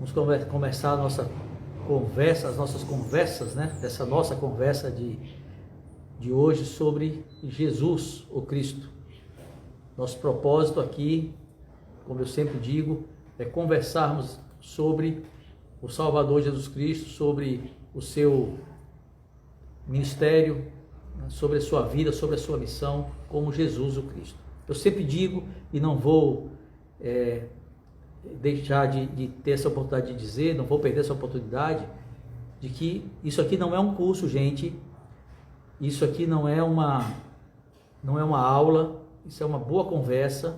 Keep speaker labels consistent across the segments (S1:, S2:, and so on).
S1: Vamos começar a nossa conversa, as nossas conversas, né? Essa nossa conversa de hoje sobre Jesus, o Cristo. Nosso propósito aqui, como eu sempre digo, é conversarmos sobre o Salvador Jesus Cristo, sobre o seu ministério, sobre a sua vida, sobre a sua missão, como Jesus o Cristo. Eu sempre digo, e não vou deixar de ter essa oportunidade de dizer, não vou perder essa oportunidade, de que isso aqui não é um curso, gente, isso aqui não é uma aula, isso é uma boa conversa.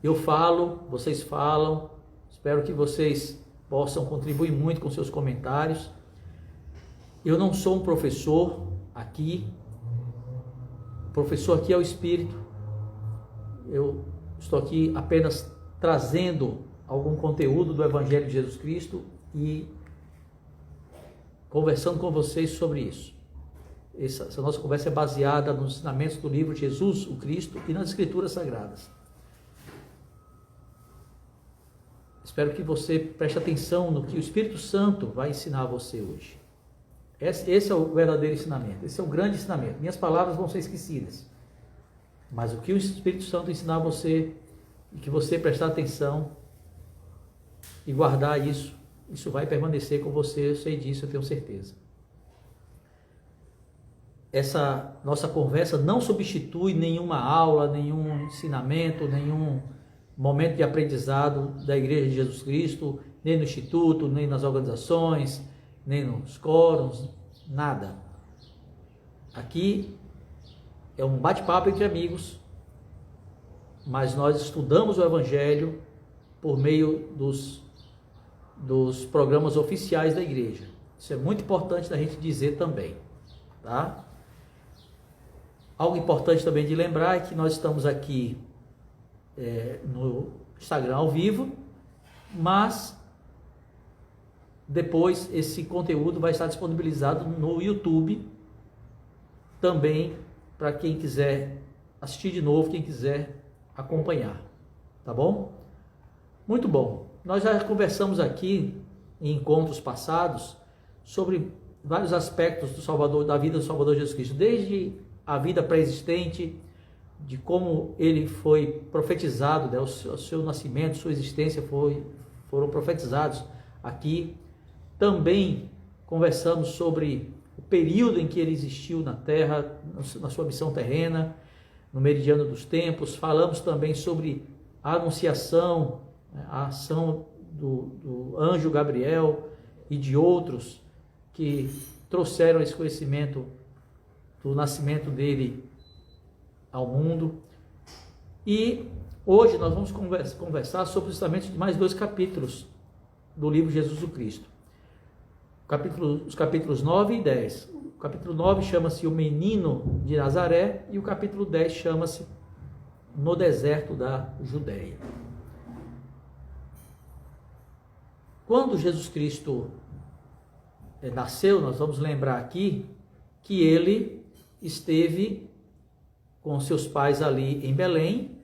S1: Eu falo, vocês falam, espero que vocês possam contribuir muito com seus comentários. Eu não sou um professor aqui, o professor aqui é o Espírito, eu estou aqui apenas trazendo algum conteúdo do Evangelho de Jesus Cristo e conversando com vocês sobre isso. Essa nossa conversa é baseada nos ensinamentos do livro Jesus, o Cristo, e nas Escrituras Sagradas. Espero que você preste atenção no que o Espírito Santo vai ensinar a você hoje. Esse é o verdadeiro ensinamento, esse é o grande ensinamento. Minhas palavras vão ser esquecidas, mas o que o Espírito Santo ensinar a você, e que você prestar atenção e guardar isso vai permanecer com você, eu sei disso, eu tenho certeza. Essa nossa conversa não substitui nenhuma aula, nenhum ensinamento, nenhum momento de aprendizado da Igreja de Jesus Cristo, nem no Instituto, nem nas organizações, nem nos quóruns, nada. Aqui é um bate-papo entre amigos, mas nós estudamos o Evangelho por meio dos programas oficiais da igreja. Isso é muito importante da gente dizer também, tá? Algo importante também de lembrar é que nós estamos aqui no Instagram ao vivo, mas depois esse conteúdo vai estar disponibilizado no YouTube também, para quem quiser assistir de novo, quem quiser acompanhar, tá bom? Muito bom. Nós já conversamos aqui em encontros passados sobre vários aspectos do Salvador, da vida do Salvador Jesus Cristo, desde a vida pré-existente, de como ele foi profetizado, né? O seu nascimento, sua existência foram profetizados aqui. Também conversamos sobre o período em que ele existiu na Terra, na sua missão terrena, no meridiano dos tempos. Falamos também sobre a anunciação, a ação do anjo Gabriel e de outros que trouxeram esse conhecimento do nascimento dele ao mundo. E hoje nós vamos conversar sobre justamente mais 2 capítulos do livro Jesus o Cristo. Os capítulos 9 e 10. O capítulo 9 chama-se O Menino de Nazaré e o capítulo 10 chama-se No Deserto da Judéia. Quando Jesus Cristo nasceu, nós vamos lembrar aqui que ele esteve com seus pais ali em Belém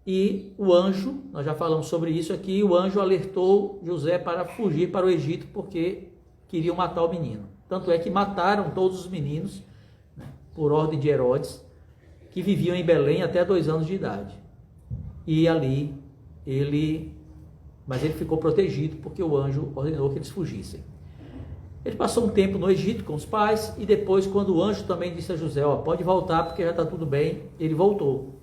S1: e o anjo, nós já falamos sobre isso aqui, o anjo alertou José para fugir para o Egito porque queriam matar o menino. Tanto é que mataram todos os meninos, né, por ordem de Herodes, que viviam em Belém até 2 anos de idade. E ali mas ele ficou protegido porque o anjo ordenou que eles fugissem. Ele passou um tempo no Egito com os pais e depois, quando o anjo também disse a José, pode voltar porque já está tudo bem, ele voltou.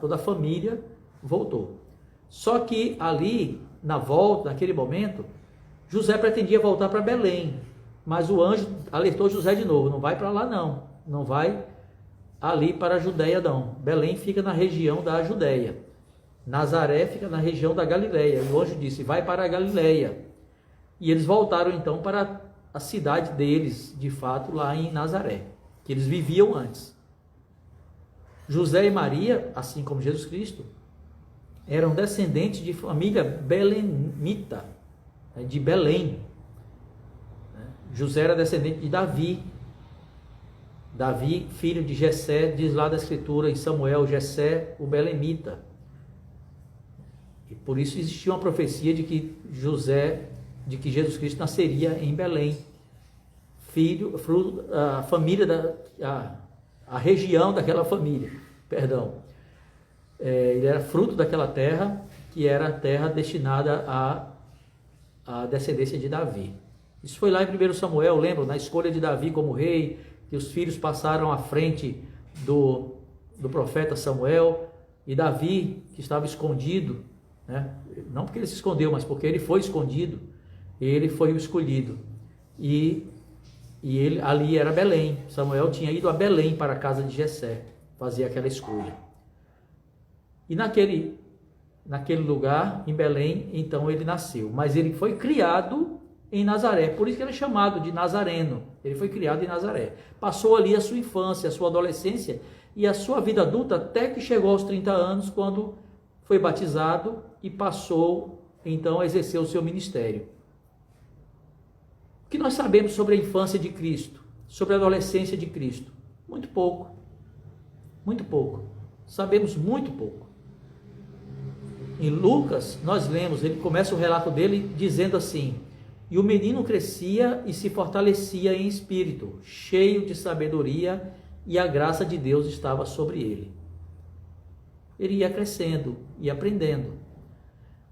S1: Toda a família voltou. Só que ali, na volta, naquele momento, José pretendia voltar para Belém, mas o anjo alertou José de novo, não vai para lá não, não vai ali para a Judéia não. Belém fica na região da Judéia. Nazaré fica na região da Galileia. E o anjo disse, vai para a Galileia. E eles voltaram então para a cidade deles, de fato, lá em Nazaré, que eles viviam antes. José e Maria, assim como Jesus Cristo, eram descendentes de família belemita, de Belém. José era descendente de Davi, filho de Jessé, diz lá da escritura em Samuel, Jessé, o belemita. E por isso existia uma profecia de que Jesus Cristo nasceria em Belém, fruto, a família a região daquela família, perdão. Ele era fruto daquela terra, que era a terra destinada à descendência de Davi. Isso foi lá em 1 Samuel, lembram? Na escolha de Davi como rei, que os filhos passaram à frente do profeta Samuel, e Davi, que estava escondido, né? Não porque ele se escondeu, mas porque ele foi escondido, ele foi o escolhido. E ele, ali era Belém. Samuel tinha ido a Belém para a casa de Jessé, fazer aquela escolha. E naquele lugar, em Belém, então ele nasceu. Mas ele foi criado em Nazaré, por isso que ele é chamado de Nazareno. Ele foi criado em Nazaré. Passou ali a sua infância, a sua adolescência e a sua vida adulta, até que chegou aos 30 anos, quando foi batizado e passou, então, a exercer o seu ministério. O que nós sabemos sobre a infância de Cristo, sobre a adolescência de Cristo? Muito pouco. Muito pouco. Sabemos muito pouco. Em Lucas, nós lemos, ele começa o relato dele dizendo assim: e o menino crescia e se fortalecia em espírito, cheio de sabedoria, e a graça de Deus estava sobre ele. Ele ia crescendo e aprendendo.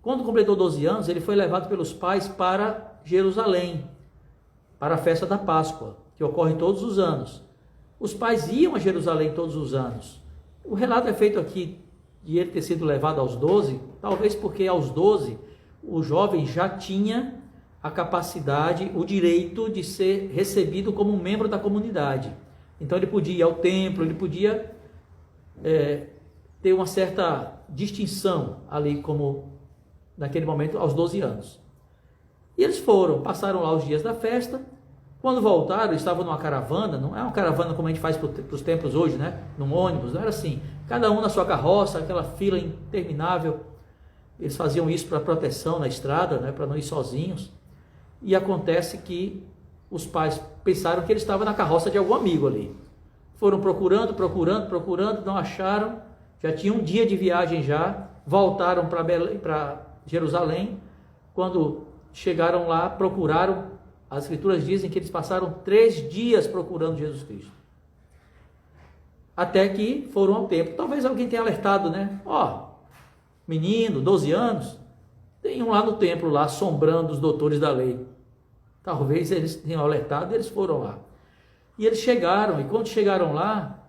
S1: Quando completou 12 anos, ele foi levado pelos pais para Jerusalém, para a festa da Páscoa, que ocorre todos os anos. Os pais iam a Jerusalém todos os anos. O relato é feito aqui de ele ter sido levado aos 12, talvez porque aos 12 o jovem já tinha a capacidade, o direito de ser recebido como um membro da comunidade. Então ele podia ir ao templo, ele podia ter uma certa distinção ali, como naquele momento, aos 12 anos. E eles passaram lá os dias da festa. Quando voltaram, estavam numa caravana. Não é uma caravana como a gente faz para os templos hoje, né? Num ônibus, não era assim. Cada um na sua carroça, aquela fila interminável. Eles faziam isso para proteção na estrada, né? Para não ir sozinhos. E acontece que os pais pensaram que ele estava na carroça de algum amigo ali. Foram procurando, não acharam. Já tinha um dia de viagem já. Voltaram para Jerusalém. Quando chegaram lá, procuraram. As escrituras dizem que eles passaram 3 dias procurando Jesus Cristo. Até que foram ao templo. Talvez alguém tenha alertado, né? Menino, 12 anos, tem um lá no templo, lá, assombrando os doutores da lei. Talvez eles tenham alertado e eles foram lá. E eles chegaram, e quando chegaram lá,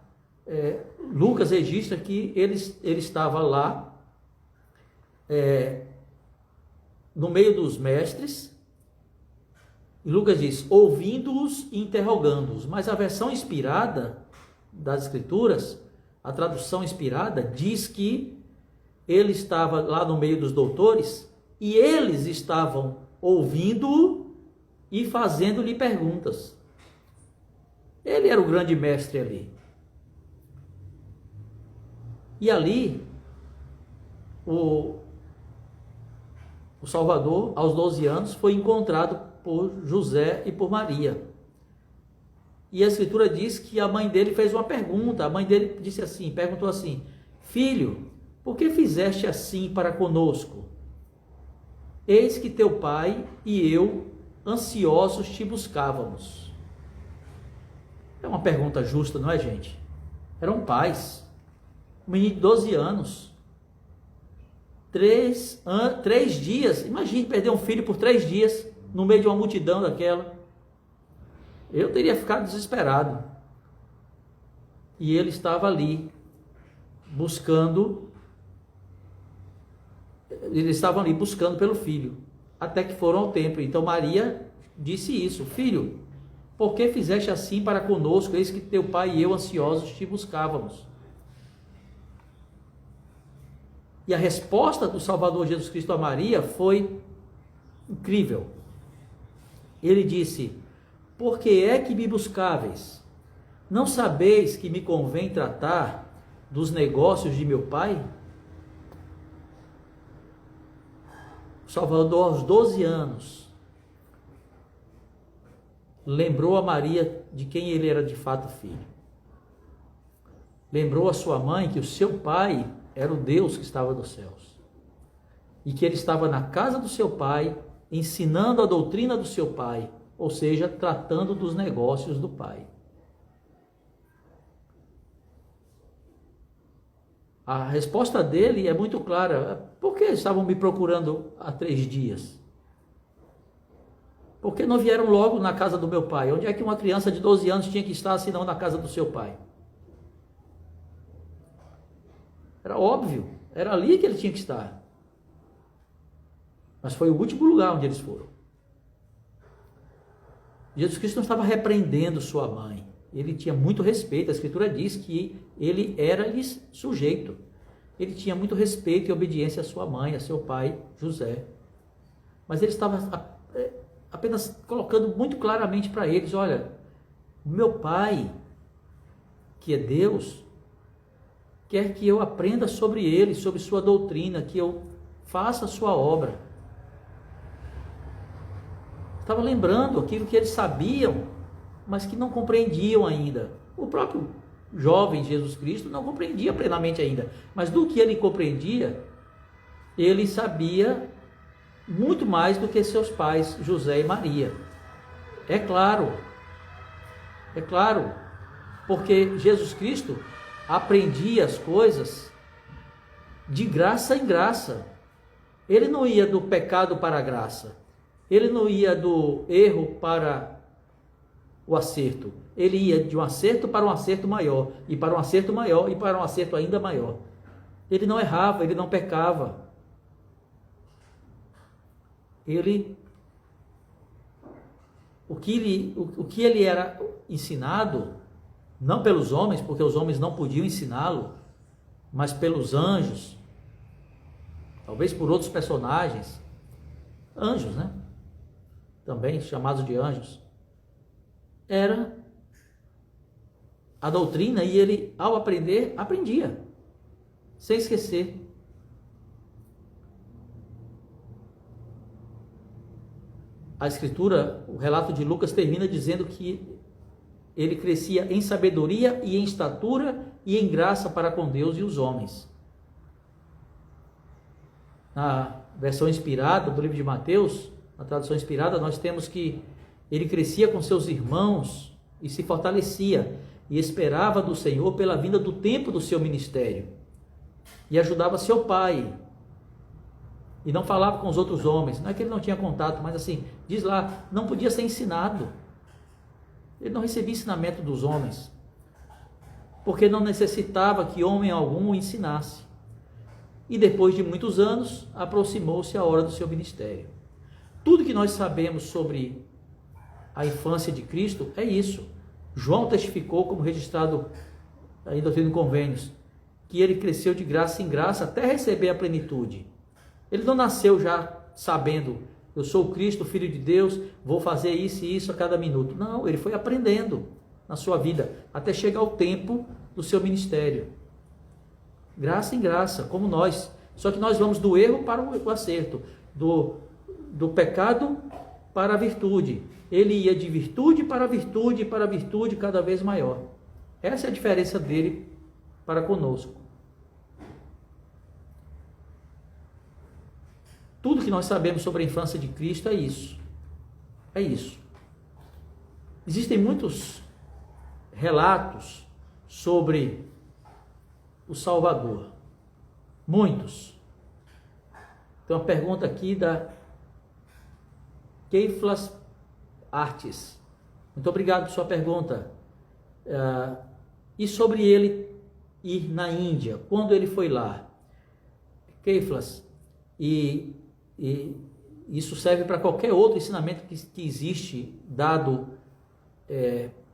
S1: Lucas registra que ele estava lá, no meio dos mestres. E Lucas diz, ouvindo-os e interrogando-os. Mas a versão inspirada das escrituras, a tradução inspirada, diz que ele estava lá no meio dos doutores e eles estavam ouvindo-o e fazendo-lhe perguntas. Ele era o grande mestre ali. E ali, o Salvador, aos 12 anos, foi encontrado por José e por Maria. E a escritura diz que a mãe dele fez uma pergunta. A mãe dele perguntou assim: filho, por que fizeste assim para conosco? Eis que teu pai e eu, ansiosos, te buscávamos. É uma pergunta justa, não é, gente? Eram pais. Um menino de 12 anos. 3 dias. Imagine perder um filho por 3 dias, no meio de uma multidão daquela. Eu teria ficado desesperado. E ele estava ali, buscando. Eles estavam ali buscando pelo filho, até que foram ao templo. Então Maria disse isso: filho, por que fizeste assim para conosco? Eis que teu pai e eu, ansiosos, te buscávamos. E a resposta do Salvador Jesus Cristo a Maria foi incrível. Ele disse: por que é que me buscáveis? Não sabeis que me convém tratar dos negócios de meu pai? O Salvador, aos 12 anos, lembrou a Maria de quem ele era de fato filho. Lembrou a sua mãe que o seu pai era o Deus que estava nos céus. e que ele estava na casa do seu pai, ensinando a doutrina do seu pai, ou seja, tratando dos negócios do pai. A resposta dele é muito clara. Por que estavam me procurando há 3 dias? Por que não vieram logo na casa do meu pai? Onde é que uma criança de 12 anos tinha que estar, se não na casa do seu pai? Era óbvio, era ali que ele tinha que estar. Mas foi o último lugar onde eles foram. Jesus Cristo não estava repreendendo sua mãe. Ele tinha muito respeito. A Escritura diz que ele era-lhes sujeito. Ele tinha muito respeito e obediência à sua mãe, a seu pai, José. Mas ele estava apenas colocando muito claramente para eles: olha, o meu pai, que é Deus, quer que eu aprenda sobre ele, sobre sua doutrina, que eu faça a sua obra. Estava lembrando aquilo que eles sabiam, mas que não compreendiam ainda. O próprio jovem Jesus Cristo não compreendia plenamente ainda, mas do que ele compreendia, ele sabia muito mais do que seus pais, José e Maria. É claro, porque Jesus Cristo aprendia as coisas de graça em graça. Ele não ia do pecado para a graça, ele não ia do erro para o acerto, ele ia de um acerto para um acerto maior, e para um acerto maior, e para um acerto ainda maior. Ele não errava, ele não pecava. O que ele era ensinado, não pelos homens, porque os homens não podiam ensiná-lo, mas pelos anjos, talvez por outros personagens, anjos, né? Também chamados de anjos, era a doutrina, e ele, ao aprender, aprendia, sem esquecer. A Escritura, o relato de Lucas termina dizendo que ele crescia em sabedoria e em estatura e em graça para com Deus e os homens. Na versão inspirada do livro de Mateus, na tradução inspirada, nós temos que ele crescia com seus irmãos e se fortalecia e esperava do Senhor pela vinda do tempo do seu ministério, e ajudava seu pai, e não falava com os outros homens. Não é que ele não tinha contato, mas assim, diz lá, não podia ser ensinado. Ele não recebia ensinamento dos homens, porque não necessitava que homem algum o ensinasse. E depois de muitos anos, aproximou-se a hora do seu ministério. Tudo que nós sabemos sobre a infância de Cristo é isso. João testificou, como registrado aí no Doutrina e Convênios, que ele cresceu de graça em graça até receber a plenitude. Ele não nasceu já sabendo, eu sou o Cristo, o Filho de Deus, vou fazer isso e isso a cada minuto. Não, ele foi aprendendo na sua vida, até chegar o tempo do seu ministério. Graça em graça, como nós. Só que nós vamos do erro para o acerto, do pecado para a virtude. Ele ia de virtude para virtude cada vez maior. Essa é a diferença dele para conosco. Tudo que nós sabemos sobre a infância de Cristo é isso. É isso. Existem muitos relatos sobre o Salvador. Muitos. Tem uma pergunta aqui da Keiflas Artes. Muito obrigado por sua pergunta. E sobre ele ir na Índia, quando ele foi lá? Keiflas, e isso serve para qualquer outro ensinamento que existe dado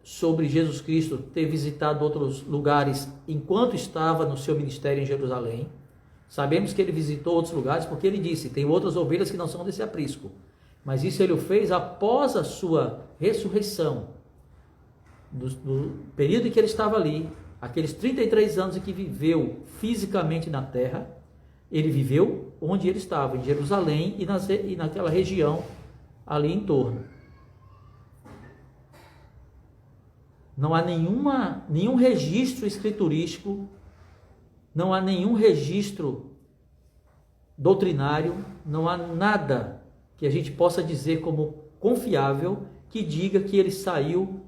S1: sobre Jesus Cristo ter visitado outros lugares enquanto estava no seu ministério em Jerusalém. Sabemos que ele visitou outros lugares porque ele disse, tem outras ovelhas que não são desse aprisco. Mas isso ele o fez após a sua ressurreição. Do período em que ele estava ali, aqueles 33 anos em que viveu fisicamente na terra, ele viveu onde ele estava, em Jerusalém e naquela região ali em torno. Não há nenhum registro escriturístico, não há nenhum registro doutrinário, não há nada que a gente possa dizer como confiável que diga que ele saiu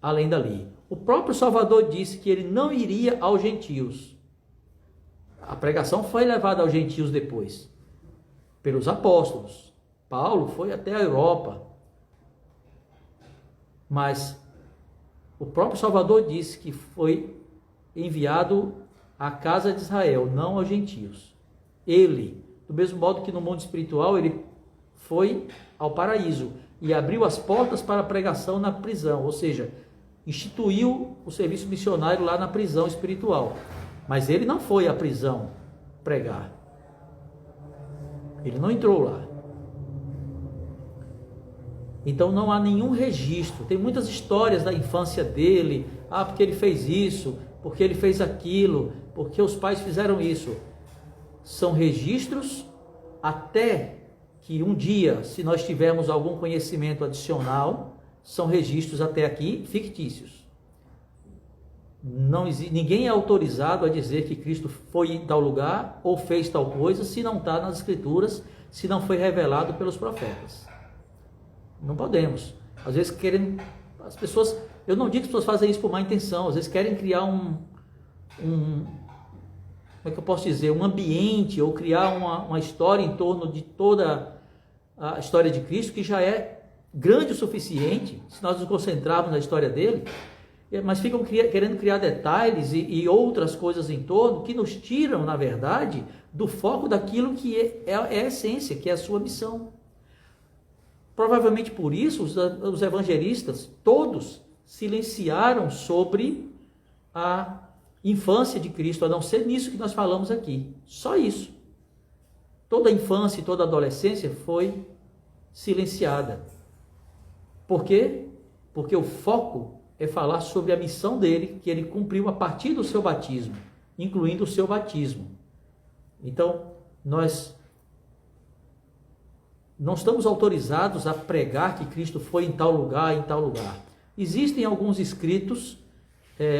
S1: além dali. O próprio Salvador disse que ele não iria aos gentios. A pregação foi levada aos gentios depois, pelos apóstolos. Paulo foi até a Europa. Mas o próprio Salvador disse que foi enviado à casa de Israel, não aos gentios. Ele, do mesmo modo que no mundo espiritual, ele foi ao paraíso e abriu as portas para a pregação na prisão, ou seja, instituiu o serviço missionário lá na prisão espiritual. Mas ele não foi à prisão pregar. Ele não entrou lá. Então não há nenhum registro. Tem muitas histórias da infância dele. Porque ele fez isso, porque ele fez aquilo, porque os pais fizeram isso. São registros até que um dia, se nós tivermos algum conhecimento adicional, são registros até aqui fictícios. Ninguém é autorizado a dizer que Cristo foi em tal lugar ou fez tal coisa se não está nas Escrituras, se não foi revelado pelos profetas. Não podemos. Às vezes as pessoas, eu não digo que as pessoas fazem isso por má intenção, às vezes querem criar como é que eu posso dizer, um ambiente ou criar uma história em torno de toda a história de Cristo que já é grande o suficiente, se nós nos concentrarmos na história dele, mas ficam querendo criar detalhes e outras coisas em torno que nos tiram, na verdade, do foco daquilo que é a essência, que é a sua missão. Provavelmente por isso os evangelistas todos silenciaram sobre a infância de Cristo, a não ser nisso que nós falamos aqui. Só isso. Toda a infância e toda a adolescência foi silenciada. Por quê? Porque o foco é falar sobre a missão dele, que ele cumpriu a partir do seu batismo, incluindo o seu batismo. Então, nós não estamos autorizados a pregar que Cristo foi em tal lugar, em tal lugar. Existem alguns escritos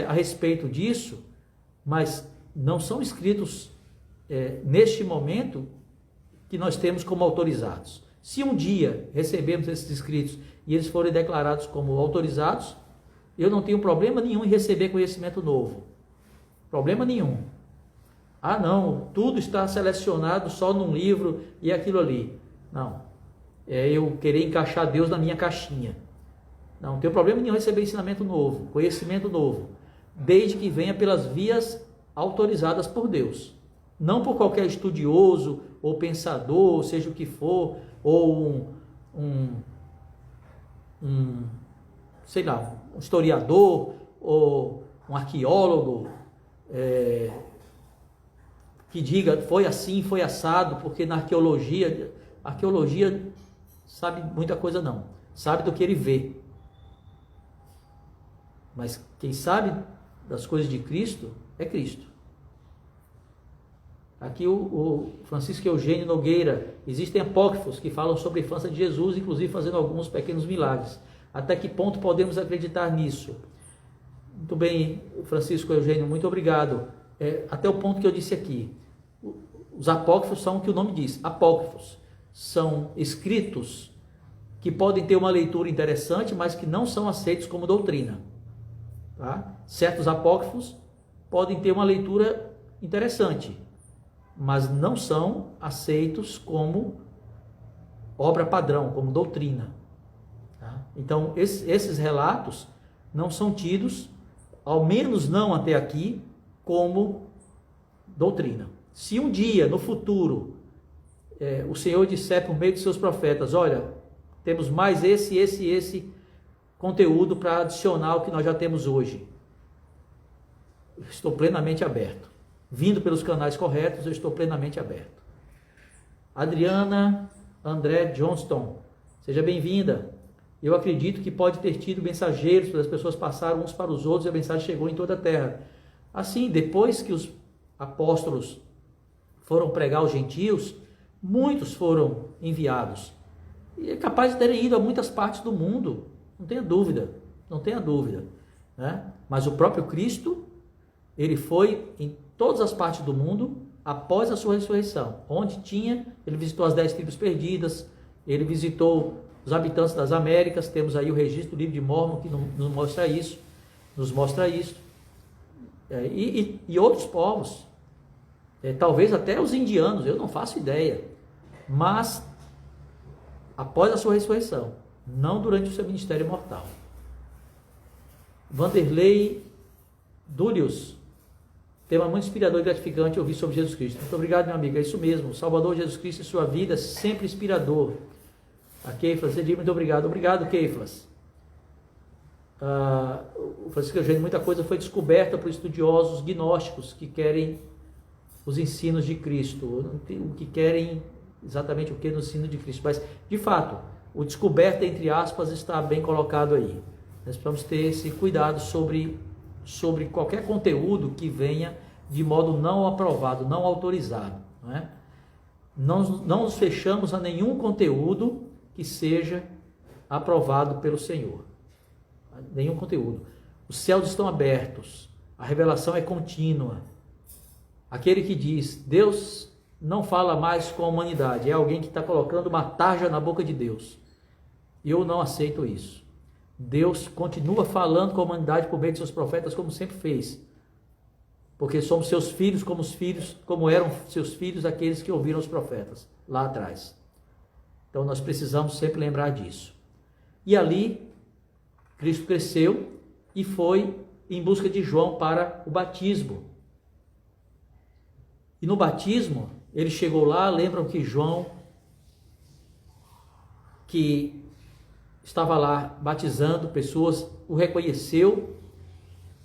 S1: a respeito disso, mas não são escritos neste momento que nós temos como autorizados. Se um dia recebemos esses escritos e eles forem declarados como autorizados, eu não tenho problema nenhum em receber conhecimento novo. Problema nenhum. Não, tudo está selecionado só num livro e aquilo ali. Não. É eu querer encaixar Deus na minha caixinha. Não tem problema nenhum em receber ensinamento novo, conhecimento novo, desde que venha pelas vias autorizadas por Deus. Não por qualquer estudioso ou pensador, seja o que for, ou um historiador ou um arqueólogo que diga foi assim, foi assado, porque na arqueologia sabe muita coisa não, sabe do que ele vê. Mas quem sabe das coisas de Cristo é Cristo. Aqui o Francisco Eugênio Nogueira, existem apócrifos que falam sobre a infância de Jesus, inclusive fazendo alguns pequenos milagres. Até que ponto podemos acreditar nisso? Muito bem, Francisco Eugênio, muito obrigado. Até o ponto que eu disse aqui. Os apócrifos são o que o nome diz, apócrifos. São escritos que podem ter uma leitura interessante, mas que não são aceitos como doutrina. Tá? Certos apócrifos podem ter uma leitura interessante, mas não são aceitos como obra padrão, como doutrina. Tá? Então, esses relatos não são tidos, ao menos não até aqui, como doutrina. Se um dia, no futuro, o Senhor disser por meio de seus profetas, olha, temos mais esse conteúdo para adicionar ao que nós já temos hoje, eu estou plenamente aberto. Vindo pelos canais corretos, eu estou plenamente aberto. Adriana André Johnston, seja bem-vinda. Eu acredito que pode ter tido mensageiros, as pessoas passaram uns para os outros e a mensagem chegou em toda a terra. Assim, depois que os apóstolos foram pregar aos gentios, muitos foram enviados. E é capaz de terem ido a muitas partes do mundo, não tenha dúvida, né? Mas o próprio Cristo, ele foi em todas as partes do mundo após a sua ressurreição, onde ele visitou as 10 tribos perdidas, ele visitou os habitantes das Américas, temos aí o registro do livro de Mórmon que nos mostra isso, e outros povos, talvez até os indianos, eu não faço ideia, mas após a sua ressurreição, não durante o seu ministério mortal. Vanderlei Dúlios, tema muito inspirador e gratificante ouvir sobre Jesus Cristo. Muito obrigado, meu amigo, é isso mesmo, o Salvador Jesus Cristo e sua vida é sempre inspirador. A Keiflas, muito obrigado. Obrigado, Keiflas. O Francisco Eugênio, muita coisa foi descoberta por estudiosos gnósticos que querem os ensinos de Cristo, o que querem exatamente o que no ensino de Cristo, mas de fato, o descoberta entre aspas está bem colocado aí. Nós precisamos ter esse cuidado sobre qualquer conteúdo que venha de modo não aprovado, não autorizado, não é? Não nos fechamos a nenhum conteúdo que seja aprovado pelo Senhor. Nenhum conteúdo. Os céus estão abertos, a revelação é contínua. Aquele que diz, Deus não fala mais com a humanidade, é alguém que está colocando uma tarja na boca de Deus. Eu não aceito isso. Deus continua falando com a humanidade por meio de seus profetas, como sempre fez. Porque somos seus filhos, como eram seus filhos aqueles que ouviram os profetas lá atrás. Então nós precisamos sempre lembrar disso. E ali, Cristo cresceu e foi em busca de João para o batismo. E no batismo, ele chegou lá, lembram que João, que estava lá batizando pessoas, o reconheceu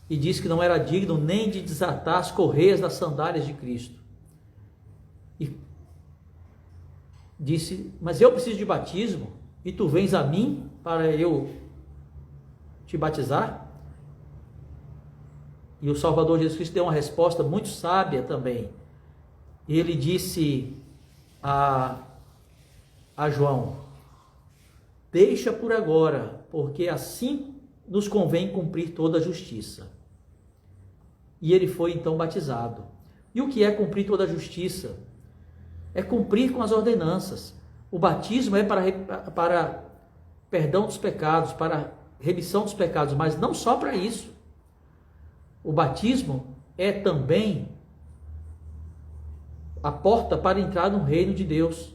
S1: e disse que não era digno nem de desatar as correias das sandálias de Cristo. E disse, mas eu preciso de batismo e tu vens a mim para eu te batizar? E o Salvador Jesus Cristo deu uma resposta muito sábia também. Ele disse a João, deixa por agora, porque assim nos convém cumprir toda a justiça. E ele foi então batizado. E o que é cumprir toda a justiça? É cumprir com as ordenanças. O batismo é para perdão dos pecados, para remissão dos pecados, mas não só para isso. O batismo é também a porta para entrar no reino de Deus,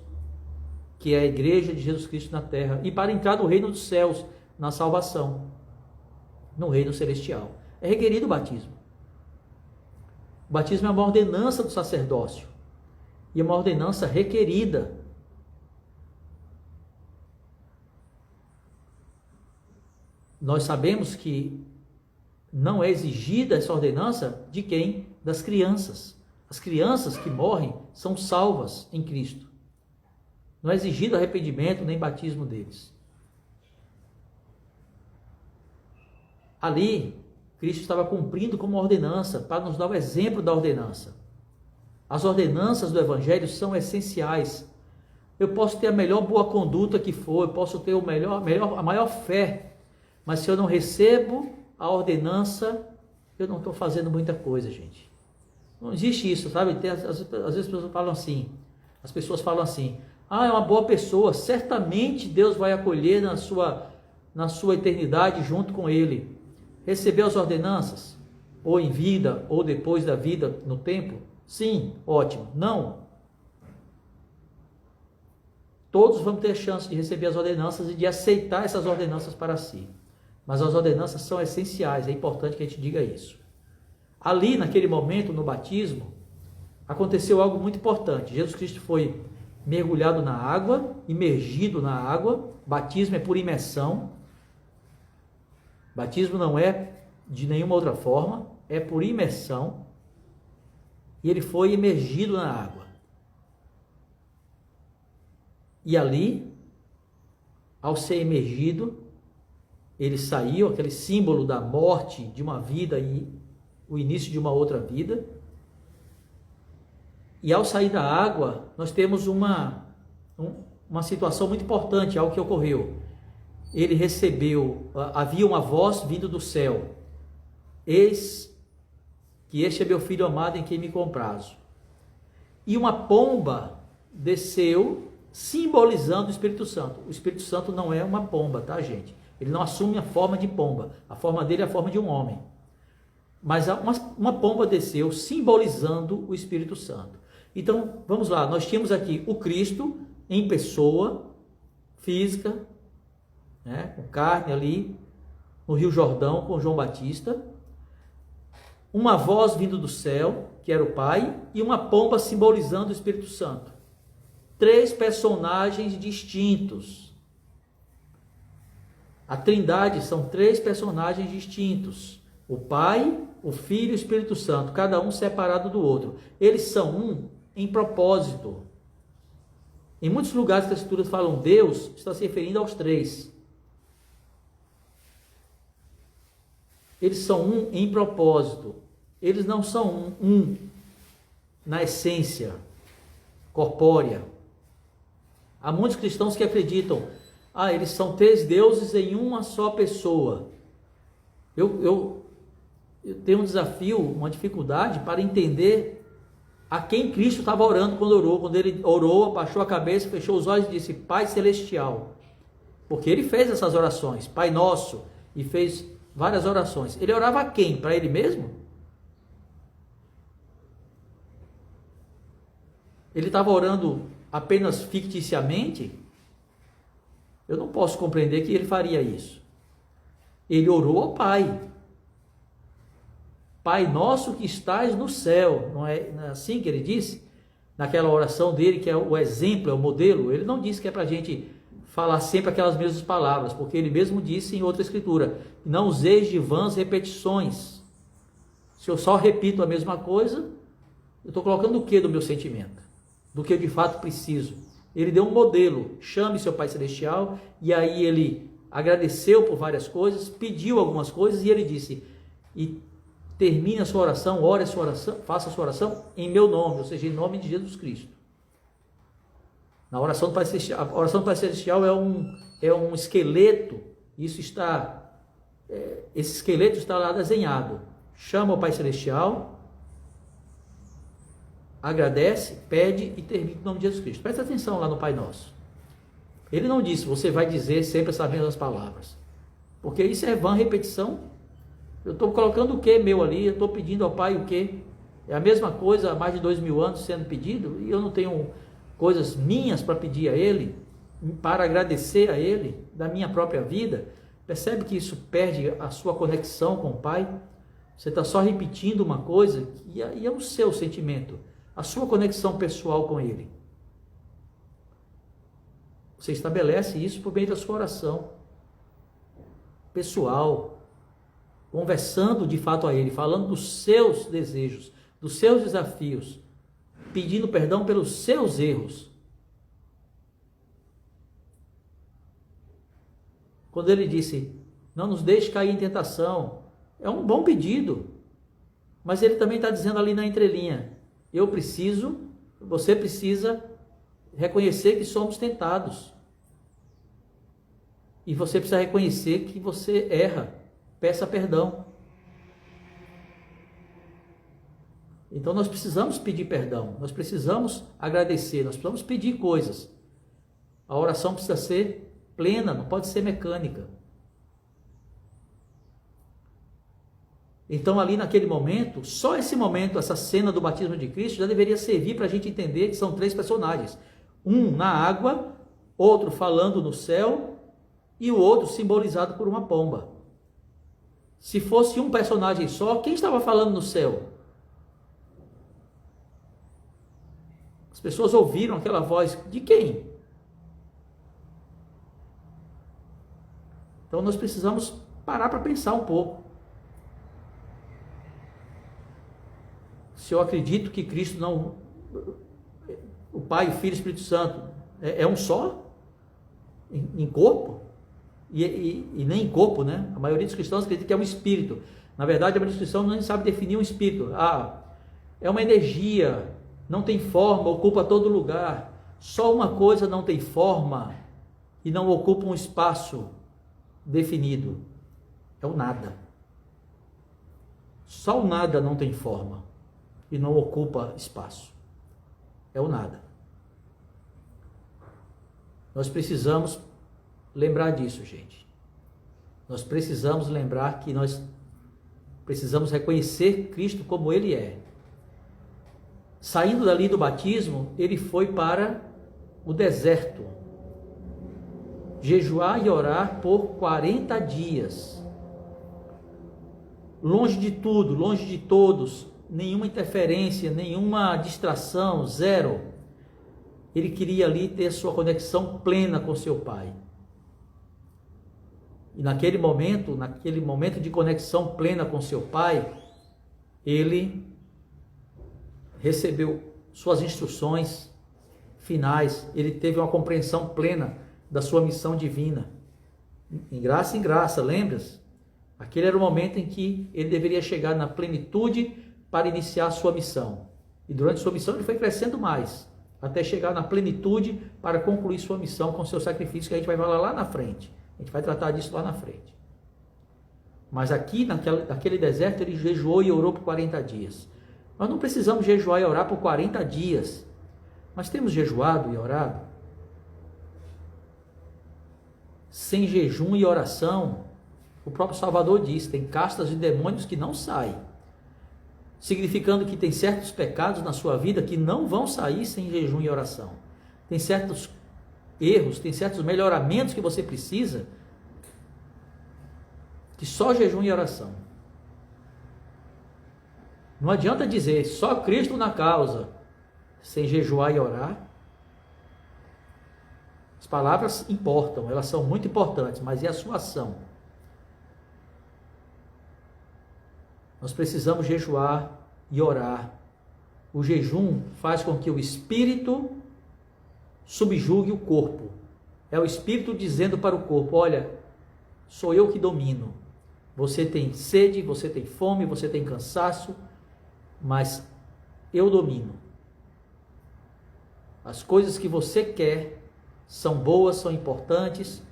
S1: que é a igreja de Jesus Cristo na terra, e para entrar no reino dos céus, na salvação, no reino celestial. É requerido o batismo. O batismo é uma ordenança do sacerdócio, e é uma ordenança requerida. Nós sabemos que não é exigida essa ordenança de quem? Das crianças. As crianças que morrem são salvas em Cristo. Não é exigido arrependimento nem batismo deles. Ali, Cristo estava cumprindo como ordenança, para nos dar o exemplo da ordenança. As ordenanças do Evangelho são essenciais. Eu posso ter a melhor boa conduta que for, eu posso ter a maior fé, mas se eu não recebo a ordenança, eu não estou fazendo muita coisa, gente. Não existe isso, sabe? Às vezes as pessoas falam assim, é uma boa pessoa, certamente Deus vai acolher na sua eternidade junto com ele. Recebeu as ordenanças? Ou em vida, ou depois da vida, no tempo? Sim, ótimo. Não. Todos vão ter chance de receber as ordenanças e de aceitar essas ordenanças para si. Mas as ordenanças são essenciais, é importante que a gente diga isso. Ali, naquele momento, no batismo, aconteceu algo muito importante. Jesus Cristo foi mergulhado na água, imergido na água. Batismo é por imersão. Batismo não é de nenhuma outra forma, é por imersão. E ele foi imergido na água. E ali, ao ser imergido, ele saiu, aquele símbolo da morte de uma vida e o início de uma outra vida. E ao sair da água, nós temos uma situação muito importante, algo que ocorreu. Ele recebeu, havia uma voz vindo do céu. Eis que este é meu filho amado em quem me comprazo. e uma pomba desceu, simbolizando o Espírito Santo. O Espírito Santo não é uma pomba, tá, gente? Ele não assume a forma de pomba. A forma dele é a forma de um homem. Mas uma pomba desceu, simbolizando o Espírito Santo. Então, vamos lá. Nós tínhamos aqui o Cristo em pessoa, física, né, com carne ali, no Rio Jordão, com João Batista. Uma voz vindo do céu, que era o Pai, e uma pomba simbolizando o Espírito Santo. 3 personagens distintos. A Trindade são 3 personagens distintos. O Pai, o Filho e o Espírito Santo, cada um separado do outro. Eles são um em propósito. Em muitos lugares que as Escrituras falam Deus, está se referindo aos 3. Eles são um em propósito. Eles não são um na essência corpórea. Há muitos cristãos que acreditam, eles são 3 deuses em uma só pessoa. Eu tenho um desafio, uma dificuldade para entender a quem Cristo estava orando quando orou. Quando ele orou, abaixou a cabeça, fechou os olhos e disse, Pai Celestial. Porque ele fez essas orações, Pai Nosso, e fez várias orações. Ele orava a quem? Para ele mesmo? Ele estava orando apenas ficticiamente? Eu não posso compreender que ele faria isso. Ele orou ao Pai. Pai nosso que estás no céu. Não é assim que ele disse? Naquela oração dele, que é o exemplo, é o modelo. Ele não disse que é para a gente falar sempre aquelas mesmas palavras, porque ele mesmo disse em outra escritura, não useis de vãs repetições. Se eu só repito a mesma coisa, eu estou colocando o que do meu sentimento? Do que eu de fato preciso. Ele deu um modelo, chame seu Pai Celestial, e aí ele agradeceu por várias coisas, pediu algumas coisas, e ele disse, e termine a sua oração, ore a sua oração, faça a sua oração em meu nome, ou seja, em nome de Jesus Cristo. Na oração do Pai Celestial, a oração do Pai Celestial é um esqueleto, esse esqueleto está lá desenhado. Chama o Pai Celestial, agradece, pede e termina em nome de Jesus Cristo. Presta atenção lá no Pai Nosso. Ele não disse, você vai dizer sempre essas mesmas palavras. Porque isso é vã repetição. Eu estou colocando o que meu ali? Eu estou pedindo ao Pai o que? É a mesma coisa há mais de 2000 anos sendo pedido, e eu não tenho coisas minhas para pedir a Ele, para agradecer a Ele, da minha própria vida. Percebe que isso perde a sua conexão com o Pai? Você está só repetindo uma coisa, e é o seu sentimento, a sua conexão pessoal com Ele. Você estabelece isso por meio da sua oração pessoal, conversando de fato a Ele, falando dos seus desejos, dos seus desafios, pedindo perdão pelos seus erros. Quando Ele disse, não nos deixe cair em tentação, é um bom pedido, mas Ele também está dizendo ali na entrelinha, você precisa reconhecer que somos tentados. E você precisa reconhecer que você erra. Peça perdão. Então nós precisamos pedir perdão. Nós precisamos agradecer. Nós precisamos pedir coisas. A oração precisa ser plena, não pode ser mecânica. Então ali naquele momento, só esse momento, essa cena do batismo de Cristo já deveria servir para a gente entender que são 3 personagens. Um na água, outro falando no céu e o outro simbolizado por uma pomba. Se fosse um personagem só, quem estava falando no céu? As pessoas ouviram aquela voz de quem? Então nós precisamos parar para pensar um pouco. Se eu acredito que Cristo não, o Pai, o Filho e o Espírito Santo é um só, em corpo, e nem em corpo, né? A maioria dos cristãos acredita que é um espírito. Na verdade, a maioria dos cristãos não sabe definir um espírito. É uma energia, não tem forma, ocupa todo lugar. Só uma coisa não tem forma e não ocupa um espaço definido. É o nada. Só o nada não tem forma e não ocupa espaço. é o nada. Nós precisamos lembrar disso, gente. Nós precisamos lembrar que nós precisamos reconhecer Cristo como Ele é. Saindo dali do batismo, ele foi para o deserto, jejuar e orar por 40 dias. Longe de tudo, longe de todos, nenhuma interferência, nenhuma distração, zero. Ele queria ali ter sua conexão plena com seu Pai. E naquele momento de conexão plena com seu Pai, ele recebeu suas instruções finais, ele teve uma compreensão plena da sua missão divina. Em graça, lembra-se? Aquele era o momento em que ele deveria chegar na plenitude para iniciar a sua missão. E durante sua missão ele foi crescendo mais, até chegar na plenitude para concluir sua missão com seu sacrifício, que a gente vai falar lá na frente. A gente vai tratar disso lá na frente. Mas aqui, naquele deserto, ele jejuou e orou por 40 dias. Nós não precisamos jejuar e orar por 40 dias. Mas temos jejuado e orado? Sem jejum e oração, o próprio Salvador diz, tem castas de demônios que não saem. Significando que tem certos pecados na sua vida que não vão sair sem jejum e oração. Tem certos erros, tem certos melhoramentos que você precisa, que só jejum e oração. Não adianta dizer só Cristo na causa, sem jejuar e orar. As palavras importam, elas são muito importantes, mas e a sua ação? Nós precisamos jejuar e orar. O jejum faz com que o espírito subjugue o corpo. É o espírito dizendo para o corpo, olha, sou eu que domino. Você tem sede, você tem fome, você tem cansaço, mas eu domino. As coisas que você quer são boas, são importantes,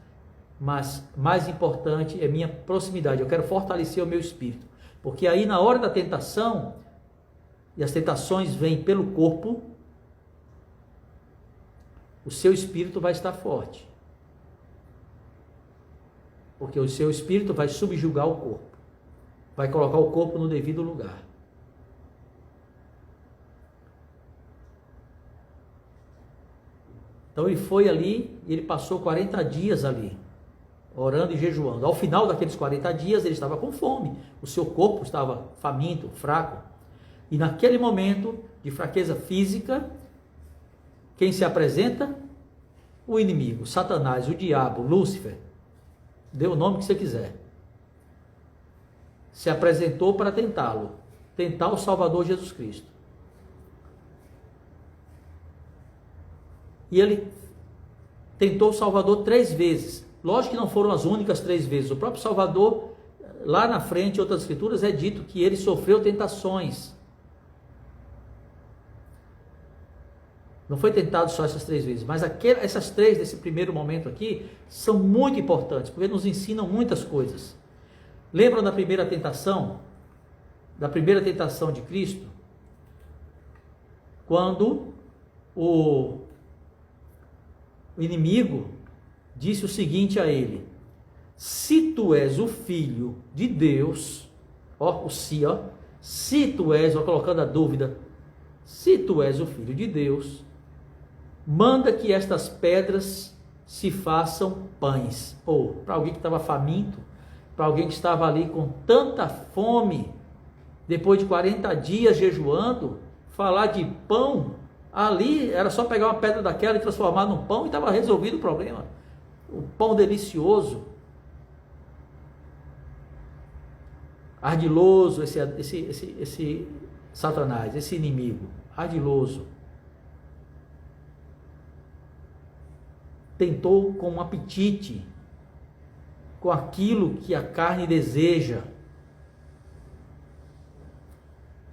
S1: mas mais importante é minha proximidade. Eu quero fortalecer o meu espírito. Porque aí na hora da tentação, e as tentações vêm pelo corpo, o seu espírito vai estar forte. Porque o seu espírito vai subjugar o corpo. Vai colocar o corpo no devido lugar. Então ele foi ali e ele passou 40 dias ali, orando e jejuando. Ao final daqueles 40 dias ele estava com fome. O seu corpo estava faminto, fraco. E naquele momento de fraqueza física, quem se apresenta? O inimigo, Satanás, o diabo, Lúcifer. Dê o nome que você quiser. Se apresentou para tentá-lo. Tentar o Salvador Jesus Cristo. E ele tentou o Salvador 3 vezes. Lógico que não foram as únicas 3 vezes. O próprio Salvador, lá na frente, em outras escrituras, é dito que ele sofreu tentações. Não foi tentado só essas 3 vezes, mas essas 3 desse primeiro momento aqui são muito importantes, porque nos ensinam muitas coisas. Lembram da primeira tentação? Da primeira tentação de Cristo? Quando o inimigo disse o seguinte a ele: se tu és o filho de Deus, se tu és, colocando a dúvida, se tu és o filho de Deus, manda que estas pedras se façam pães. Ou, para alguém que estava faminto, para alguém que estava ali com tanta fome, depois de 40 dias jejuando, falar de pão, ali era só pegar uma pedra daquela e transformar num pão e estava resolvido o problema. O pão delicioso, ardiloso, esse Satanás, esse inimigo, ardiloso, tentou com um apetite, com aquilo que a carne deseja.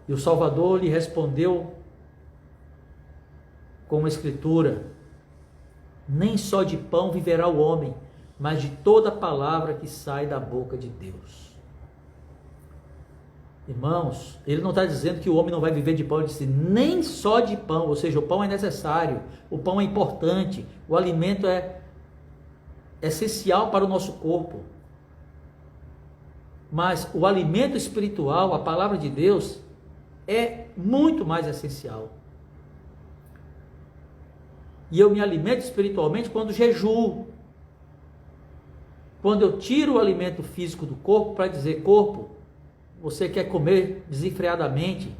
S1: E o Salvador lhe respondeu com uma escritura: nem só de pão viverá o homem, mas de toda palavra que sai da boca de Deus. Irmãos, ele não está dizendo que o homem não vai viver de pão, ele disse nem só de pão, ou seja, o pão é necessário, o pão é importante, o alimento é essencial para o nosso corpo. Mas o alimento espiritual, a palavra de Deus, é muito mais essencial. E eu me alimento espiritualmente quando jejuo. Quando eu tiro o alimento físico do corpo para dizer, corpo, você quer comer desenfreadamente,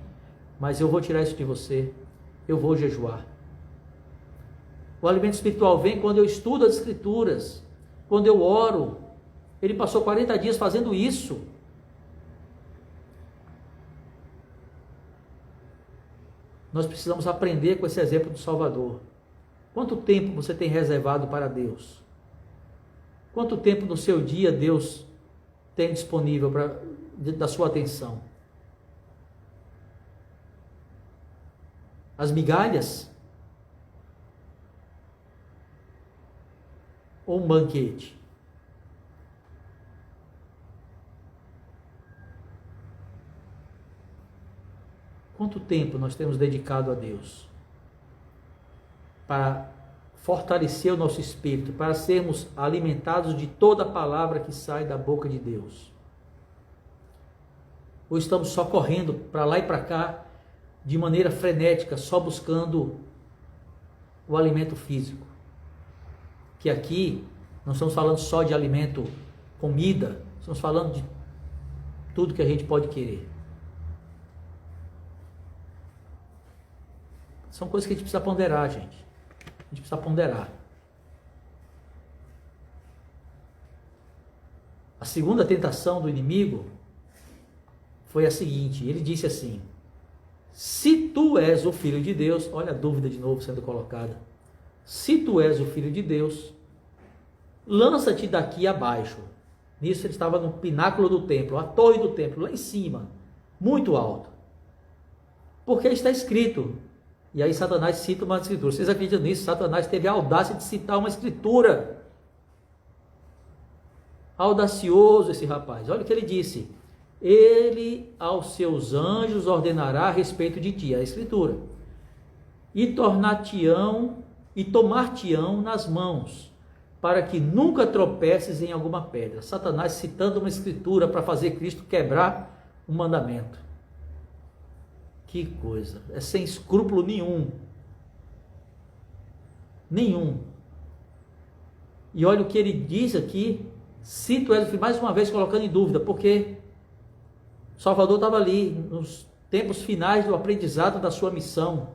S1: mas eu vou tirar isso de você, eu vou jejuar. O alimento espiritual vem quando eu estudo as Escrituras, quando eu oro. Ele passou 40 dias fazendo isso. Nós precisamos aprender com esse exemplo do Salvador. Quanto tempo você tem reservado para Deus? Quanto tempo no seu dia Deus tem disponível da sua atenção? As migalhas? Ou um banquete? Quanto tempo nós temos dedicado a Deus para fortalecer o nosso espírito, para sermos alimentados de toda a palavra que sai da boca de Deus? Ou estamos só correndo para lá e para cá de maneira frenética, só buscando o alimento físico? Que aqui não estamos falando só de alimento, comida, estamos falando de tudo que a gente pode querer. São coisas que a gente precisa ponderar, gente. A gente precisa ponderar. A segunda tentação do inimigo foi a seguinte: ele disse assim: se tu és o Filho de Deus, olha a dúvida de novo sendo colocada, se tu és o Filho de Deus, lança-te daqui abaixo. Nisso ele estava no pináculo do templo, a torre do templo, lá em cima, muito alto. Porque está escrito. E aí Satanás cita uma escritura. Vocês acreditam nisso? Satanás teve a audácia de citar uma escritura. Audacioso esse rapaz. Olha o que ele disse: ele aos seus anjos ordenará a respeito de ti, a escritura, e tomar-te-ão nas mãos, para que nunca tropeces em alguma pedra. Satanás citando uma escritura para fazer Cristo quebrar um mandamento. Que coisa, é sem escrúpulo nenhum. Nenhum. E olha o que ele diz aqui: se tu és o Filho, mais uma vez colocando em dúvida, porque Salvador estava ali, nos tempos finais do aprendizado da sua missão.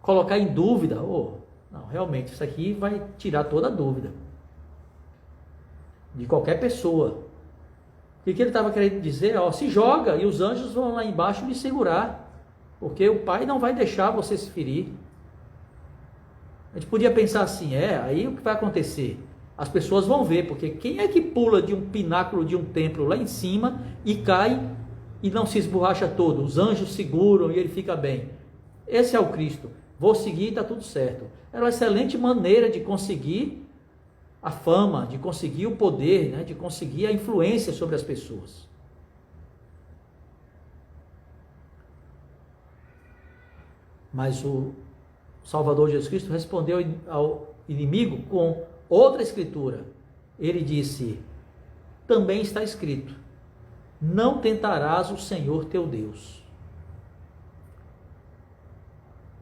S1: Colocar em dúvida, não, realmente, isso aqui vai tirar toda a dúvida de qualquer pessoa. O que ele estava querendo dizer? Se joga e os anjos vão lá embaixo lhe segurar, porque o Pai não vai deixar você se ferir. A gente podia pensar assim, aí o que vai acontecer? As pessoas vão ver, porque quem é que pula de um pináculo de um templo lá em cima e cai e não se esborracha todo? Os anjos seguram e ele fica bem. Esse é o Cristo. Vou seguir e está tudo certo. Era uma excelente maneira de conseguir a fama, de conseguir o poder, né? De conseguir a influência sobre as pessoas. Mas o Salvador Jesus Cristo respondeu ao inimigo com outra escritura. Ele disse: também está escrito, não tentarás o Senhor teu Deus.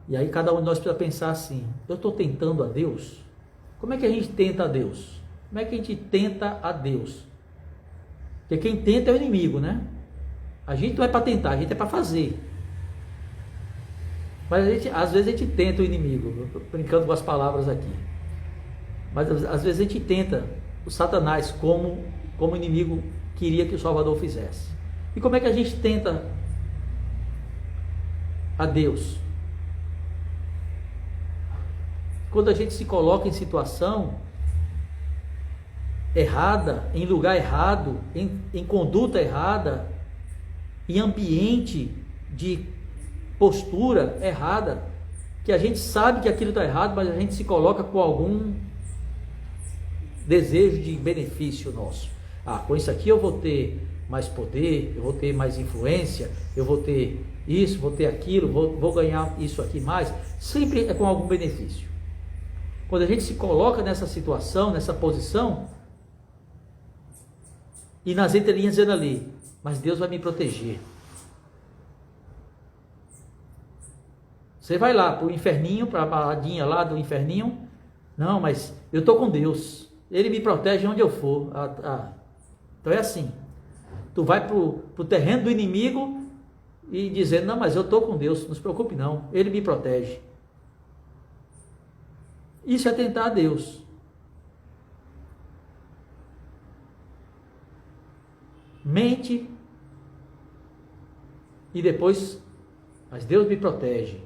S1: E aí cada um de nós precisa pensar assim: eu estou tentando a Deus? Como é que a gente tenta a Deus? Como é que a gente tenta a Deus? Porque quem tenta é o inimigo, né? A gente não é para tentar, a gente é para fazer. Mas às vezes a gente tenta o inimigo, brincando com as palavras aqui. Mas às vezes a gente tenta o Satanás como o inimigo queria que o Salvador fizesse. E como é que a gente tenta a Deus? Quando a gente se coloca em situação errada, em lugar errado, em conduta errada, em ambiente de postura errada, que a gente sabe que aquilo está errado, mas a gente se coloca com algum desejo de benefício nosso. Com isso aqui eu vou ter mais poder, eu vou ter mais influência, eu vou ter isso, vou ter aquilo, vou ganhar isso aqui mais. Sempre é com algum benefício. Quando a gente se coloca nessa situação, nessa posição, e nas entrelinhas dizendo ali, mas Deus vai me proteger. Você vai lá para o inferninho, para a baladinha lá do inferninho, não, mas eu estou com Deus, Ele me protege onde eu for. Então é assim, tu vai para o terreno do inimigo e dizendo, não, mas eu estou com Deus, não se preocupe não, Ele me protege. Isso é tentar a Deus. Mente e depois, mas Deus me protege.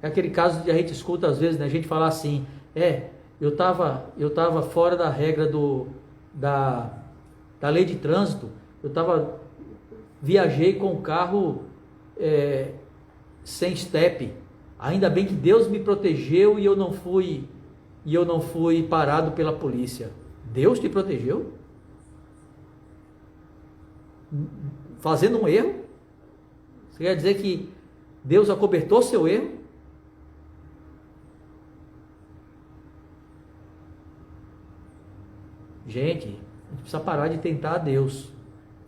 S1: É aquele caso que a gente escuta às vezes, né? A gente falar assim, eu tava fora da regra da lei de trânsito, viajei com o carro sem estepe, ainda bem que Deus me protegeu e eu não fui parado pela polícia. Deus te protegeu? Fazendo um erro? Você quer dizer que Deus acobertou seu erro? Gente, a gente precisa parar de tentar a Deus,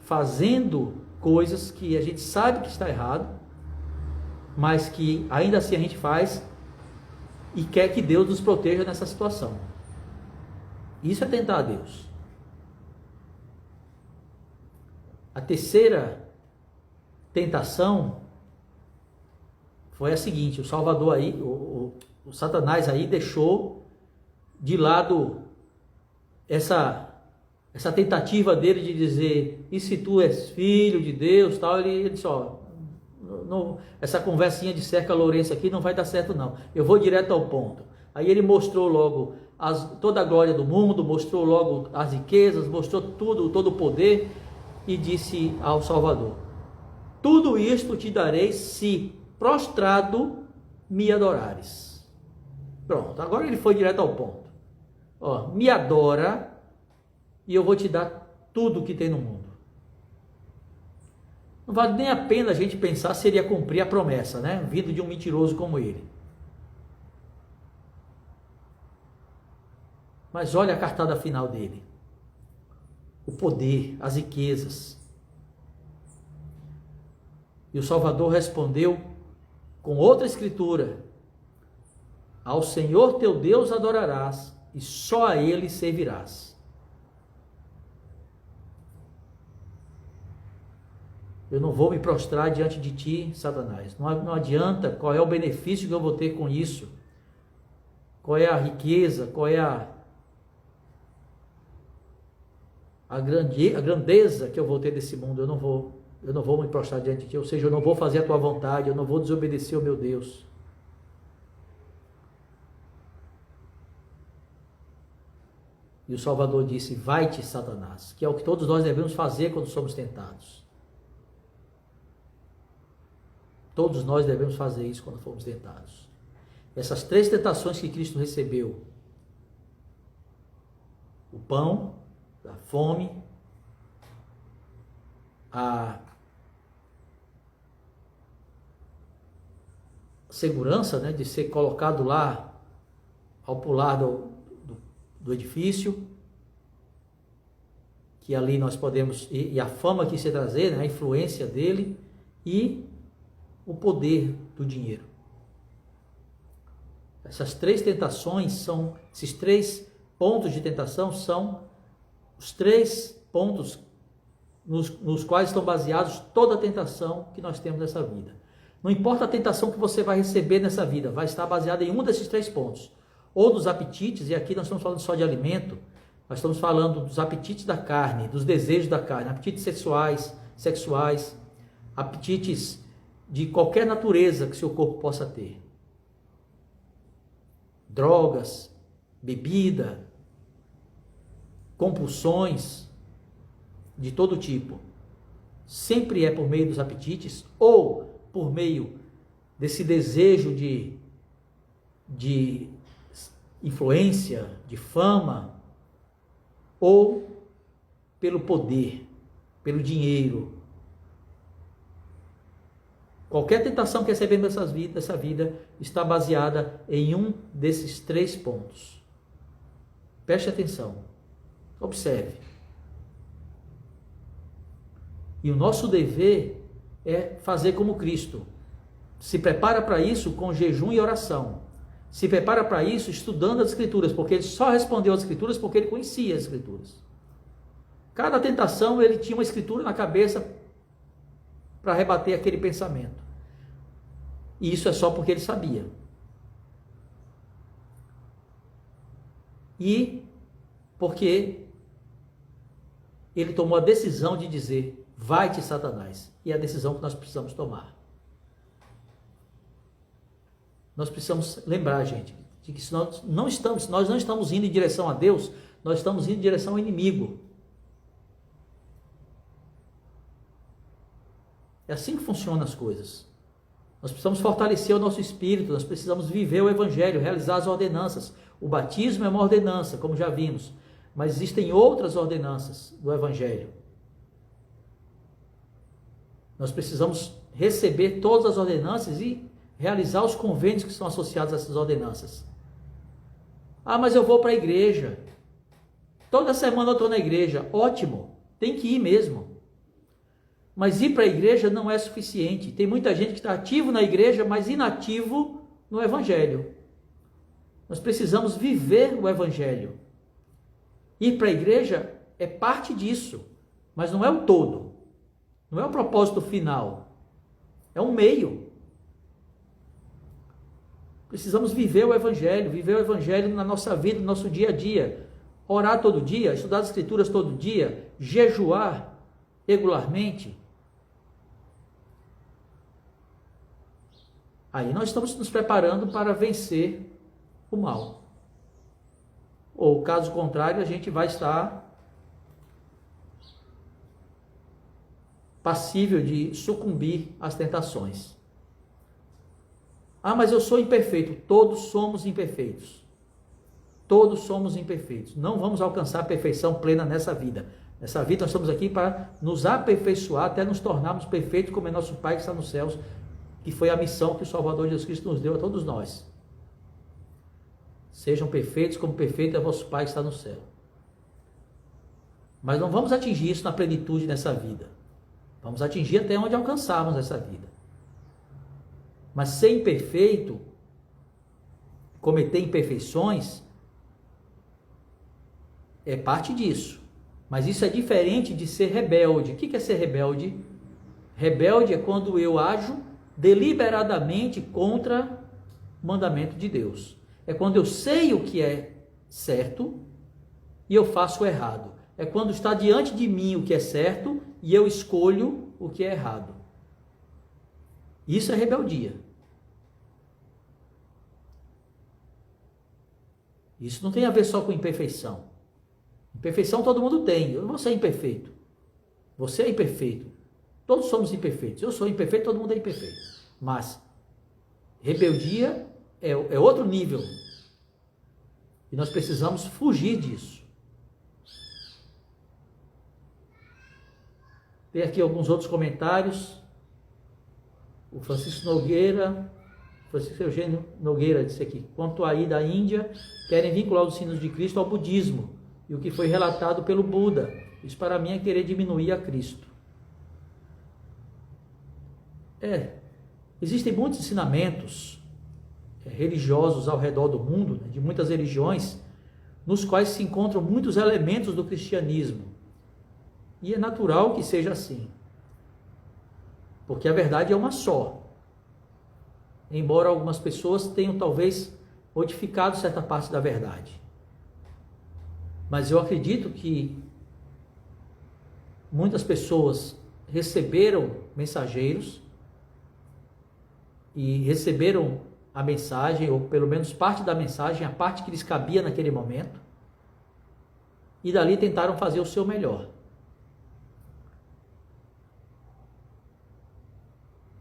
S1: fazendo coisas que a gente sabe que está errado, mas que ainda assim a gente faz e quer que Deus nos proteja nessa situação. Isso é tentar a Deus. A terceira tentação foi a seguinte: o Salvador aí, o Satanás aí deixou de lado essa tentativa dele de dizer, e se tu és filho de Deus, tal, ele disse, essa conversinha de cerca Lourenço aqui não vai dar certo não, eu vou direto ao ponto. Aí ele mostrou logo toda a glória do mundo, mostrou logo as riquezas, mostrou tudo, todo o poder, e disse ao Salvador, tudo isto te darei se prostrado me adorares. Pronto, agora ele foi direto ao ponto. Me adora e eu vou te dar tudo que tem no mundo. Não vale nem a pena a gente pensar se ele ia cumprir a promessa, né? Vindo de um mentiroso como ele. Mas olha a cartada final dele. O poder, as riquezas. E o Salvador respondeu com outra escritura: ao Senhor teu Deus adorarás e só a Ele servirás. Eu não vou me prostrar diante de ti, Satanás. Não adianta. Qual é o benefício que eu vou ter com isso? Qual é a riqueza? Qual é a grandeza que eu vou ter desse mundo? Eu não vou me prostrar diante de ti. Ou seja, eu não vou fazer a tua vontade. Eu não vou desobedecer ao meu Deus. E o Salvador disse, vai-te, Satanás, que é o que todos nós devemos fazer quando somos tentados. Todos nós devemos fazer isso quando formos tentados. Essas três tentações que Cristo recebeu, o pão, a fome, a segurança, né, de ser colocado lá ao pular do edifício, que ali nós podemos, e a fama que se trazer, né, a influência dele, e o poder do dinheiro. Essas três tentações esses três pontos de tentação são os três pontos nos quais estão baseados toda a tentação que nós temos nessa vida. Não importa a tentação que você vai receber nessa vida, vai estar baseada em um desses três pontos. Ou dos apetites, e aqui nós estamos falando só de alimento, nós estamos falando dos apetites da carne, dos desejos da carne, apetites sexuais, apetites de qualquer natureza que seu corpo possa ter. Drogas, bebida, compulsões de todo tipo. Sempre é por meio dos apetites ou por meio desse desejo de influência, de fama, ou pelo poder, pelo dinheiro. Qualquer tentação que recebemos nessa vida está baseada em um desses 3 pontos. Preste atenção. Observe. E o nosso dever é fazer como Cristo. Se prepara para isso com jejum e oração. Se prepara para isso estudando as Escrituras, porque ele só respondeu às Escrituras porque ele conhecia as Escrituras. Cada tentação ele tinha uma Escritura na cabeça para rebater aquele pensamento. E isso é só porque ele sabia. E porque ele tomou a decisão de dizer: vai-te, Satanás. E é a decisão que nós precisamos tomar. Nós precisamos lembrar, gente, de que se nós não estamos indo em direção a Deus, nós estamos indo em direção ao inimigo. É assim que funcionam as coisas. Nós precisamos fortalecer o nosso espírito, nós precisamos viver o Evangelho, realizar as ordenanças. O batismo é uma ordenança, como já vimos, mas existem outras ordenanças do Evangelho. Nós precisamos receber todas as ordenanças e realizar os convênios que são associados a essas ordenanças. Ah, mas eu vou para a igreja. Toda semana eu estou na igreja. Ótimo, tem que ir mesmo. Mas ir para a igreja não é suficiente. Tem muita gente que está ativo na igreja, mas inativo no Evangelho. Nós precisamos viver o Evangelho. Ir para a igreja é parte disso, mas não é o todo. Não é o propósito final. É um meio. Precisamos viver o Evangelho na nossa vida, no nosso dia a dia. Orar todo dia, estudar as Escrituras todo dia, jejuar regularmente. Aí nós estamos nos preparando para vencer o mal. Ou, caso contrário, a gente vai estar passível de sucumbir às tentações. Ah, mas eu sou imperfeito. Todos somos imperfeitos. Todos somos imperfeitos. Não vamos alcançar a perfeição plena nessa vida. Nessa vida nós estamos aqui para nos aperfeiçoar até nos tornarmos perfeitos como é nosso Pai que está nos céus, que foi a missão que o Salvador Jesus Cristo nos deu a todos nós. Sejam perfeitos como perfeito é vosso Pai que está no céu. Mas não vamos atingir isso na plenitude nessa vida. Vamos atingir até onde alcançarmos essa vida. Mas ser imperfeito, cometer imperfeições, é parte disso. Mas isso é diferente de ser rebelde. O que é ser rebelde? Rebelde é quando eu ajo deliberadamente contra o mandamento de Deus. É quando eu sei o que é certo e eu faço o errado. É quando está diante de mim o que é certo e eu escolho o que é errado. Isso é rebeldia. Isso não tem a ver só com imperfeição. Imperfeição todo mundo tem. Você é imperfeito. Você é imperfeito. Todos somos imperfeitos. Eu sou imperfeito, todo mundo é imperfeito. Mas rebeldia é outro nível. E nós precisamos fugir disso. Tem aqui alguns outros comentários. O Francisco Eugênio Nogueira disse aqui: quanto à ida à Índia, querem vincular os ensinos de Cristo ao budismo e o que foi relatado pelo Buda. Isso para mim é querer diminuir a Cristo. Existem muitos ensinamentos religiosos ao redor do mundo, de muitas religiões, nos quais se encontram muitos elementos do cristianismo. E é natural que seja assim. Porque a verdade é uma só. Embora algumas pessoas tenham talvez modificado certa parte da verdade. Mas eu acredito que muitas pessoas receberam mensageiros e receberam a mensagem, ou pelo menos parte da mensagem, a parte que lhes cabia naquele momento, e dali tentaram fazer o seu melhor.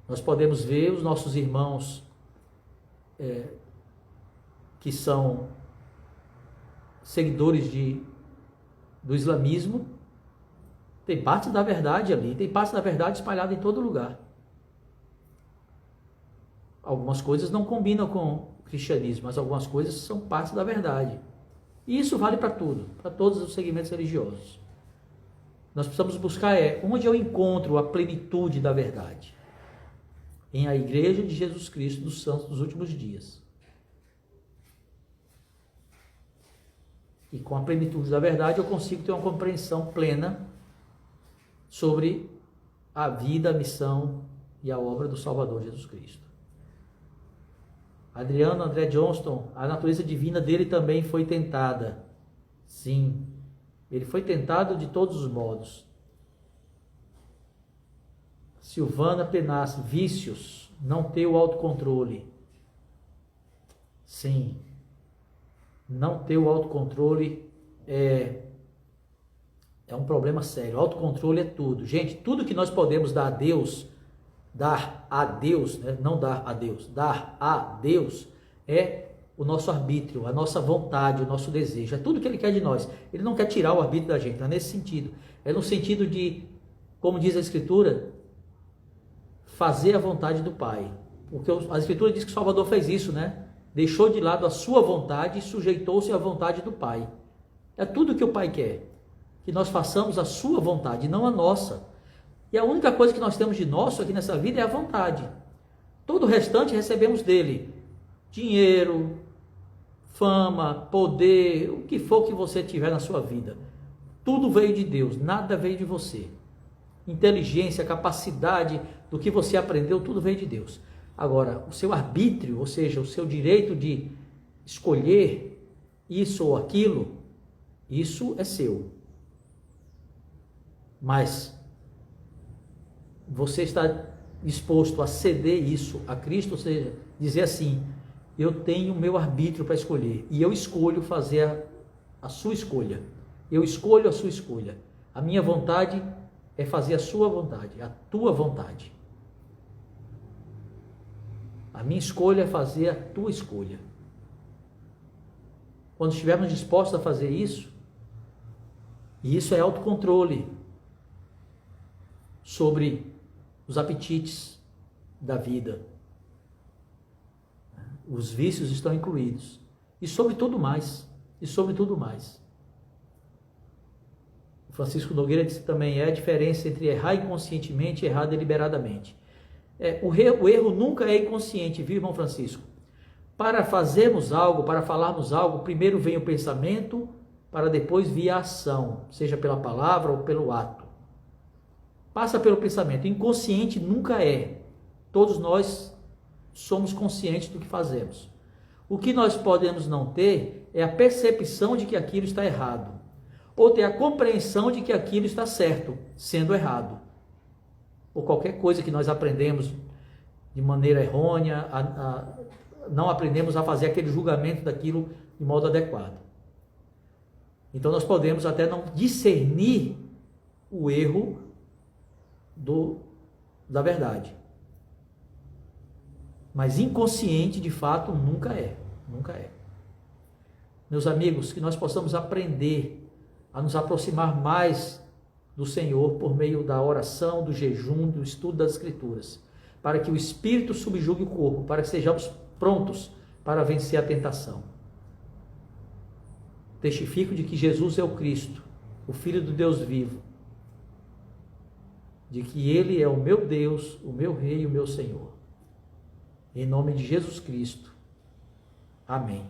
S1: Nós podemos ver os nossos irmãos que são seguidores do islamismo, Tem parte da verdade ali, tem parte da verdade espalhada em todo lugar. Algumas coisas não combinam com o cristianismo, mas algumas coisas são parte da verdade. E isso vale para tudo, para todos os segmentos religiosos. Nós precisamos buscar onde eu encontro a plenitude da verdade. Em a Igreja de Jesus Cristo dos Santos dos Últimos Dias. E com a plenitude da verdade eu consigo ter uma compreensão plena sobre a vida, a missão e a obra do Salvador Jesus Cristo. Adriano André Johnston, a natureza divina dele também foi tentada. Sim, ele foi tentado de todos os modos. Silvana Penassi, vícios, não ter o autocontrole. Sim, não ter o autocontrole é um problema sério. O autocontrole é tudo. Gente, tudo que nós podemos dar a Deus, né? Não dar a Deus, dar a Deus é o nosso arbítrio, a nossa vontade, o nosso desejo. É tudo que Ele quer de nós. Ele não quer tirar o arbítrio da gente, é nesse sentido. É no sentido de, como diz a Escritura, fazer a vontade do Pai. Porque a Escritura diz que o Salvador fez isso, né? Deixou de lado a sua vontade e sujeitou-se à vontade do Pai. É tudo que o Pai quer. Que nós façamos a sua vontade, não a nossa. E a única coisa que nós temos de nosso aqui nessa vida é a vontade. Todo o restante recebemos dele. Dinheiro, fama, poder, o que for que você tiver na sua vida. Tudo veio de Deus, nada veio de você. Inteligência, capacidade, do que você aprendeu, tudo veio de Deus. Agora, o seu arbítrio, ou seja, o seu direito de escolher isso ou aquilo, isso é seu. Mas você está disposto a ceder isso a Cristo, ou seja, dizer assim, eu tenho o meu arbítrio para escolher, e eu escolho fazer a sua escolha. Eu escolho a sua escolha. A minha vontade é fazer a sua vontade, a tua vontade. A minha escolha é fazer a tua escolha. Quando estivermos dispostos a fazer isso, e isso é autocontrole sobre os apetites da vida. Os vícios estão incluídos. E sobre tudo mais. E sobre tudo mais. Francisco Nogueira disse também, é a diferença entre errar inconscientemente e errar deliberadamente. O erro nunca é inconsciente, viu, irmão Francisco? Para fazermos algo, para falarmos algo, primeiro vem o pensamento, para depois vir a ação, seja pela palavra ou pelo ato. Passa pelo pensamento. Inconsciente nunca é. Todos nós somos conscientes do que fazemos. O que nós podemos não ter é a percepção de que aquilo está errado. Ou ter a compreensão de que aquilo está certo, sendo errado. Ou qualquer coisa que nós aprendemos de maneira errônea, não aprendemos a fazer aquele julgamento daquilo de modo adequado. Então nós podemos até não discernir o erro da verdade. Mas inconsciente, de fato, nunca é. Nunca é. Meus amigos, que nós possamos aprender a nos aproximar mais do Senhor por meio da oração, do jejum, do estudo das Escrituras, para que o Espírito subjugue o corpo, para que sejamos prontos para vencer a tentação. Testifico de que Jesus é o Cristo, o Filho do Deus vivo, de que Ele é o meu Deus, o meu Rei e o meu Senhor. Em nome de Jesus Cristo. Amém.